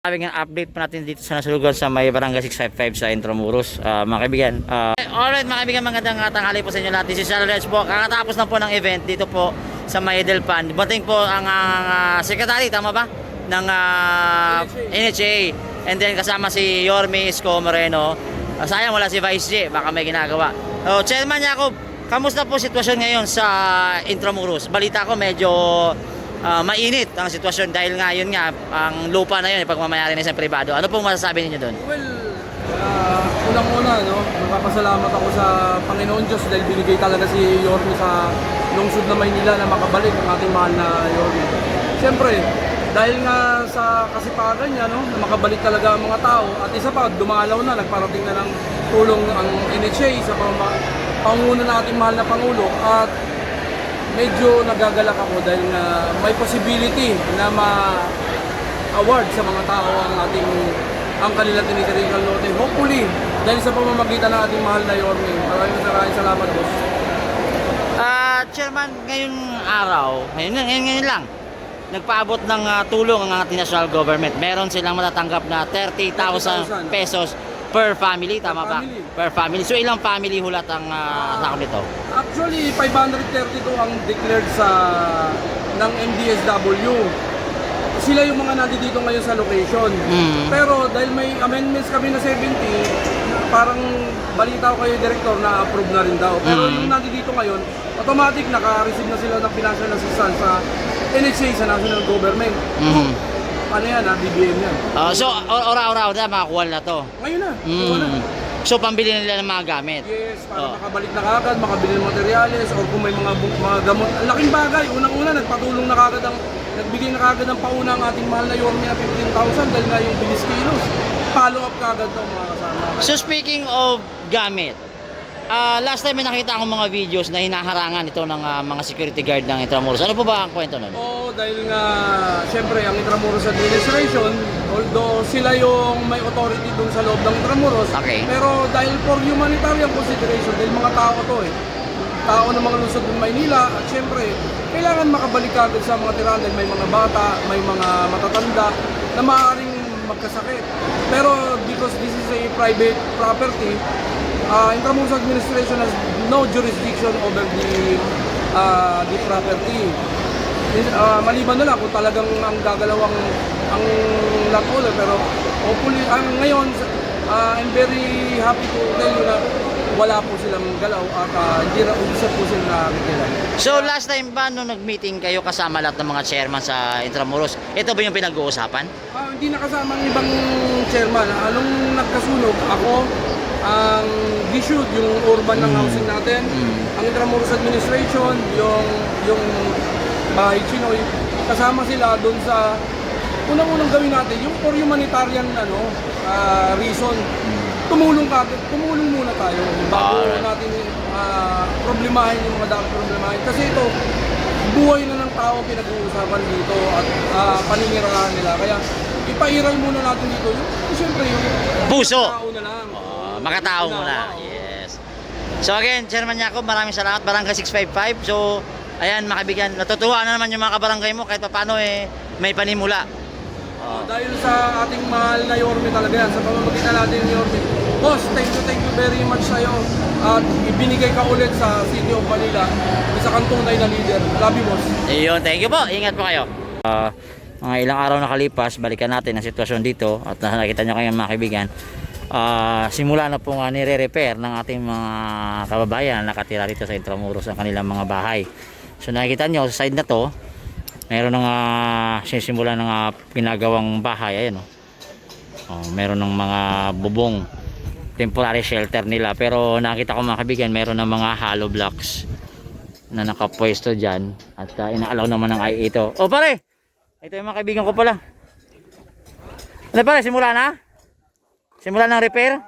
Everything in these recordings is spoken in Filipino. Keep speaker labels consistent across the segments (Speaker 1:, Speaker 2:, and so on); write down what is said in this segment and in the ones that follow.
Speaker 1: Having an update pa natin dito sa nasulugan sa may Barangay 655 sa Intramuros, mga kaibigan. Alright mga kaibigan, magandang tanghali po sa inyo lahat. This is Charles po. Kakatapos na po ng event dito po sa may Delpan. Bunting po ang secretary, tama ba? Ng NHA. And then kasama si Yorme Isko Moreno. Sayang wala si Vice J, baka may ginagawa. Chairman Jacob, kamusta po sitwasyon ngayon sa Intramuros? Balita ko medyo mainit ang sitwasyon dahil nga yun nga ang lupa na yun pagmamayari na isang pribado. Ano pong masasabi niyo doon?
Speaker 2: Well, unang-una, no, magpapasalamat ako sa Panginoon Diyos dahil binigay talaga si Yorme sa lungsod na Maynila na makabalik ang ating mahal na Yorme. Siyempre, dahil nga sa kasipagan niya, no, na makabalik talaga ang mga tao, at isa pa, dumalaw na, nagparating na ng tulong ang NHA sa panguna na ating mahal na Pangulo, at medyo nagagalak ako dahil may possibility na ma-award sa mga tao ang kanilang tinitirikan lote. Hopefully, dahil sa pamamagitan ng ating mahal na Yorme. Maraming salamat, boss.
Speaker 1: Chairman, ngayong araw, ngayon lang, nagpaabot ng tulong ang ating national government. Meron silang matatanggap na 30,000 pesos per family, tama ba? Per family. So ilang family hulat ang sakop nito?
Speaker 2: Actually, 532 ang declared ng MDSW. Sila yung mga nandito ngayon sa location. Pero dahil may amendments kami na 70, parang balita ko kayo, Director, na approve na rin daw. Pero yung nandito ngayon, automatic naka-receive na sila ng financial assistance sa NHA, sa national government. Ano yan, BBM yan.
Speaker 1: So, ora-ora na makakuha na to.
Speaker 2: Ngayon na.
Speaker 1: So, pambili nila ng mga gamit.
Speaker 2: Yes, para makabalik na kagad, makabili ng materyales, o kung may mga gamot. Laking bagay. Unang-una, nagbigay na kagad ng pauna ang ating mahal na Yorme na 15,000 dahil nga yung bilis kilos. Follow up kagad to mga kasama.
Speaker 1: So, speaking of gamit, last time may nakita akong mga videos na hinaharangan ito ng mga security guard ng Intramuros. Ano po ba ang kwento nun?
Speaker 2: Oo, dahil nga, syempre, ang Intramuros Administration, although sila yung may authority dun sa loob ng Intramuros,
Speaker 1: okay,
Speaker 2: pero dahil for humanitarian consideration, dahil mga tao to tao ng mga lungsod ng Maynila, at syempre, kailangan makabalik agad sa mga tirahan dahil may mga bata, may mga matatanda na maaaring magkasakit. Pero because this is a private property, Intramuros Administration has no jurisdiction over the property. Maliban na lang kung talagang ang gagalawang ang lot owner, pero hopefully ngayon I'm very happy to tell you na wala po silang galaw at hindi na umusap po sila nakikita.
Speaker 1: So last time ba nung nag-meeting kayo kasama lahat ng mga chairman sa Intramuros, ito ba yung pinag-uusapan?
Speaker 2: Hindi nakasama ang ibang chairman. Anong nagkasunog, ako ang issued yung urban ng housing natin, ang Intramuros Administration, yung Bahay Chinoy, kasama sila doon sa unang-unang gawin natin, yung for humanitarian reason. Tumulong muna tayo bago natin problemahin yung mga dapat problemahin. Kasi ito, buhay na ng tao pinag-uusapan dito at paninirahan nila. Kaya ipairal muna natin dito yung siyempre yung
Speaker 1: puso.
Speaker 2: Tao na lang.
Speaker 1: Makatao muna. Yes. So again, Chairman Jacob, maraming salamat. Barangay 655. So, ayan mga kaibigan, natutuwa na naman yung mga kabarangay mo kahit paano may panimula.
Speaker 2: Dahil sa ating mahal na Yorme talaga yan, sa pamamagitan natin ni Yorme. Boss, thank you very much sa'yo. At ibinigay ka ulit sa City of Manila. Isa kang tunay na leader. Love you, boss.
Speaker 1: Ayun, thank you po. Ingat po kayo. Mga ilang araw nakalipas, balikan natin ang sitwasyon dito. At nakita nyo kayo mga kaibigan. Simula na pong nire-repair ng ating mga kababayan na nakatira dito sa Intramuros ang kanilang mga bahay. So nakikita nyo sa side na to, meron ng sisimula ng ginagawang bahay. Ayan, meron ng mga bubong, temporary shelter nila. Pero nakita ko mga kaibigan, meron ng mga hollow blocks na nakapwesto dyan. At inaalaw naman ng IA ito. Oh pare, ito yung mga kaibigan ko pala. Ano pare, simula na? Simula ng repair?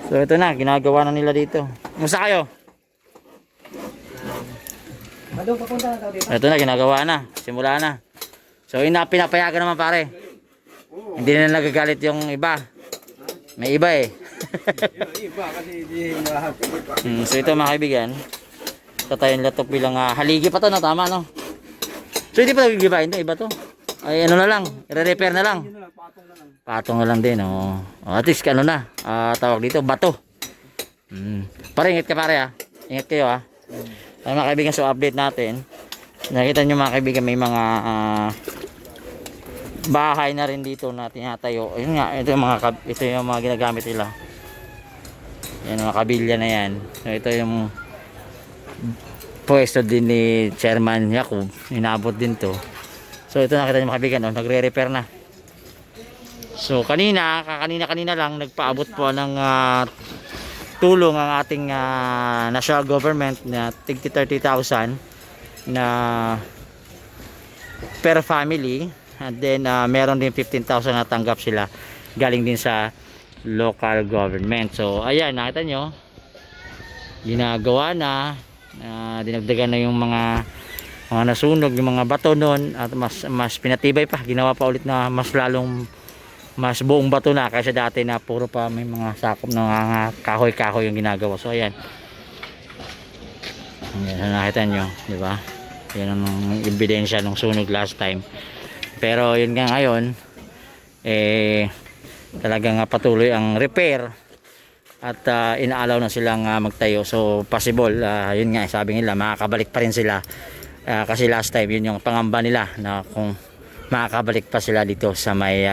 Speaker 1: So ito na, ginagawa na nila dito. Musta kayo? Ito na, ginagawa na. Simula na. So pinapayagan naman pare. Hindi na nagagalit yung iba. May iba So ito mga kaibigan, tatayin lato bilang haligi pa to, no? Tama, no? So hindi pa nagigibahin to, iba to. Ay ano na lang, i-repair na lang.
Speaker 2: Yun na lang, patong na lang.
Speaker 1: Patong na lang din, oh. At least ano na, tawag dito, bato. Pare, ingat ka pare ah. Ingat kayo ah. Ay mga kaibigan, so update natin. Nakita nyo mga kaibigan, may mga bahay na rin dito na tinatayo. Ayun nga, ito yung mga ginagamit nila. Yan mga kabilya na yan. So ito yung pwesto din ni Chairman Jacob. Inabot din to. So ito nakita nyo mga kaibigan, oh, nagre-repair na. So kanina lang nagpaabot po ng tulong ang ating national government na tig 30,000 na per family, and then meron din 15,000 na tanggap sila galing din sa local government. So ayan, nakita nyo ginagawa na, dinagdagan na yung mga nasunog, yung mga bato nun, at mas pinatibay pa, ginawa pa ulit na mas lalong mas buong bato na kaysa dati na puro pa may mga sakop ng kahoy-kahoy yung ginagawa. So ayan, nakita nyo, di ba? Yan ang ebidensya ng sunog last time. Pero yun nga ngayon, talagang patuloy ang repair at inaalaw na silang magtayo. So possible, yun nga, sabi nila makakabalik pa rin sila, kasi last time yun yung pangamba nila na kung makakabalik pa sila dito sa may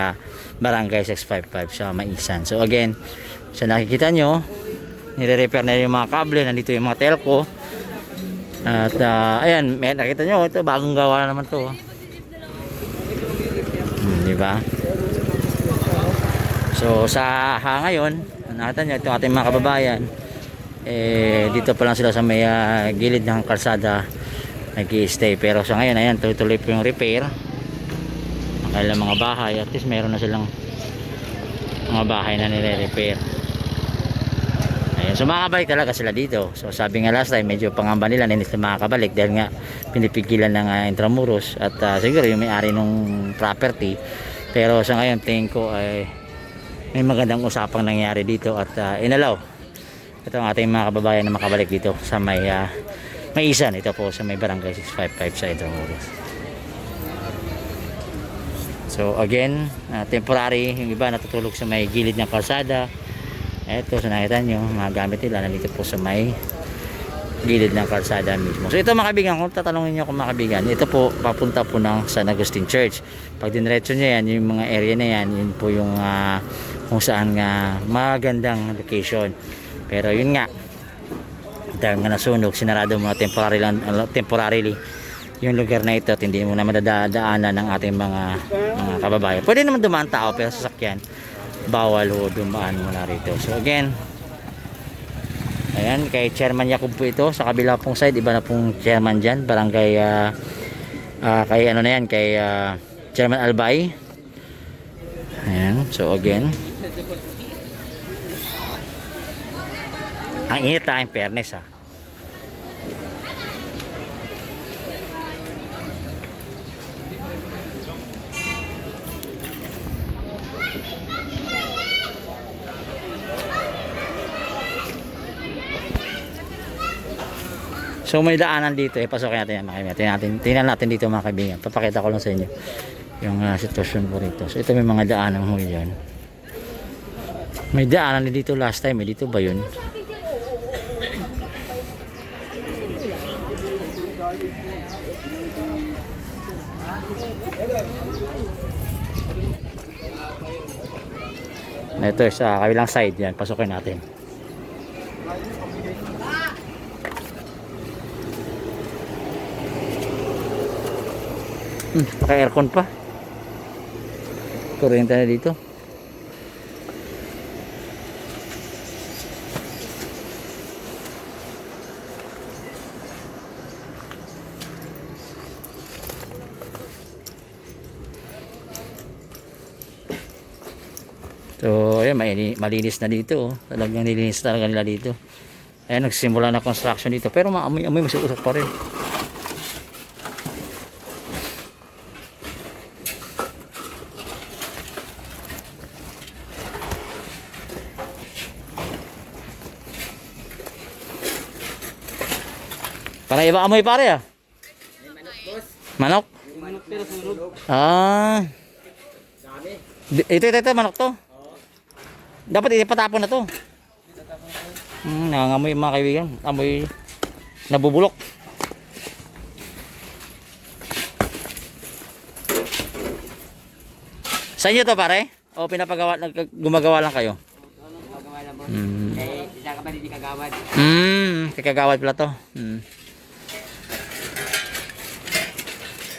Speaker 1: Barangay 655 sa Maisan. So again, sa nakikita nyo, nire-repair na yung mga kable, nandito yung mga telco. At ayan, nakita nyo, ito bagong gawa naman to. Diba? So sa ngayon, nakita nyo, ito ating mga kababayan, dito pa lang sila sa may gilid ng kalsada nag-i-stay. Pero sa ngayon, ayan, tuloy po yung repair ng kailang mga bahay. At least meron na silang mga bahay na nire-repair. Ayan, so makakabalik talaga sila dito. So sabi nga last time, medyo pangamba nila na hindi sila makakabalik dahil nga pinipigilan ng Intramuros at siguro yung may-ari nung property. Pero sa ngayon, tingin ko ay may magandang usapang nangyari dito at inalaw itong ating mga kababayan na makabalik dito sa may Maisan. Ito po sa may Barangay 655 sa Intramuros. So again, temporary, yung iba natutulog sa may gilid ng kalsada. Ito, so nakita nyo, mga gamit nila nandito po sa may gilid ng kalsada mismo. So ito mga kaibigan, kung tatanungin nyo kung mga kaibigan, ito po papunta po ng San Agustin Church. Pag dinretso nyo yan, yung mga area na yan, yun po yung kung saan magandang location. Pero yun nga, dahil nga nasunog, sinarado muna temporarily yung lugar na ito at hindi muna madadaanan ng ating mga kababayan. Pwede naman dumaan tao pero sasakyan bawal ho dumaan muna rito. So again, ayan, kay Chairman Jacob po ito sa kabila pong side, iba na pong chairman dyan, barangay kay ano na yan, kay Chairman Albay. Ayan, so again, ang init in fairness ha. So may daanan dito, pasokin natin yan mga kaibigan. Tingnan natin dito mga kaibigan. Papakita ko lang sa inyo yung sitwasyon po rito. So ito may mga daanan mo yan. May daanan din dito last time, dito ba yun? Ito sa kabilang side yan, pasokin natin. Naka-aircon pa. Kuryente na dito. So, ayan, malinis na dito. Talagang nilinis talaga nila dito. Ayan, nagsimula na construction dito. Pero maamoy-amoy, masuusok pa rin. Para iba amoy pare ah. Manok?
Speaker 2: Manok Pero sunod.
Speaker 1: Ah. Ito, manok to. Dapat ipatapon na to. Nangangamoy mga kaibigan. Amoy nabubulok. Sa inyo to pare? O pinapagawa, gumagawa lang kayo?
Speaker 3: Gumagawa lang po.
Speaker 1: Hmm.
Speaker 3: Eh, isa ka pa rin di kagawad.
Speaker 1: Kagagawad pala to.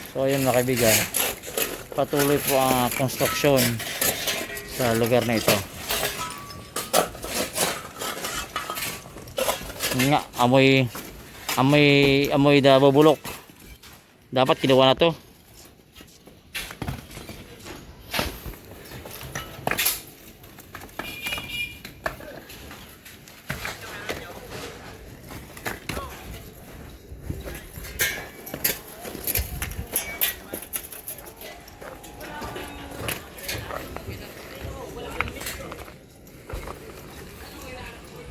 Speaker 1: So ayun mga kaibigan. Patuloy po ang konstruksyon sa lugar na ito. Yun nga, amoy na bubulok. Dapat kinuha na to.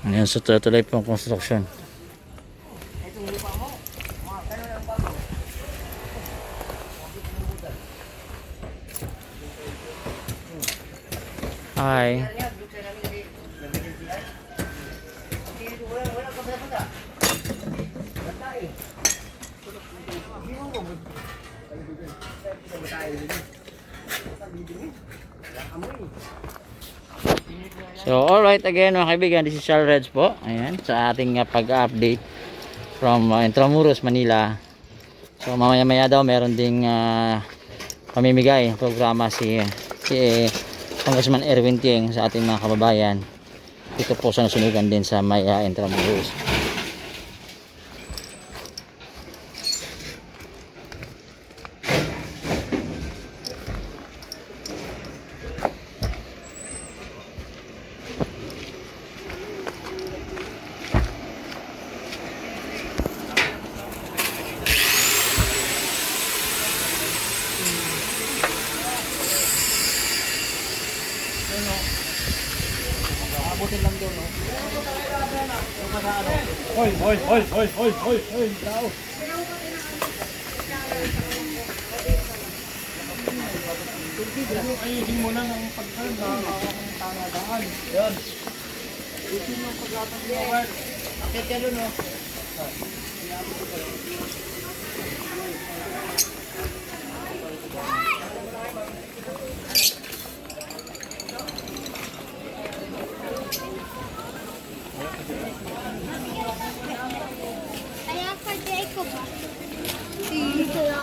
Speaker 1: Ayan, so tuloy po ang construction. Hi. So alright, again mga kaibigan, this is Charles Reds po. Ayan, sa ating pag-update from Intramuros, Manila. So mamaya-maya daw meron ding pamimigay programa si Congressman Erwin Tieng sa ating mga kababayan. Ito po sa nasunugan din sa Maya Intramuros.
Speaker 2: Abutin lang doon, no? Hoy, tao. Ayusin mo na ng pagkanda, ang tangadaan. Yan. Ayusin mo ang paglatang mo, Mark. Akit ka doon, no?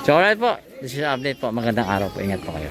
Speaker 1: So alright po, this is update po. Magandang araw po, ingat po kayo.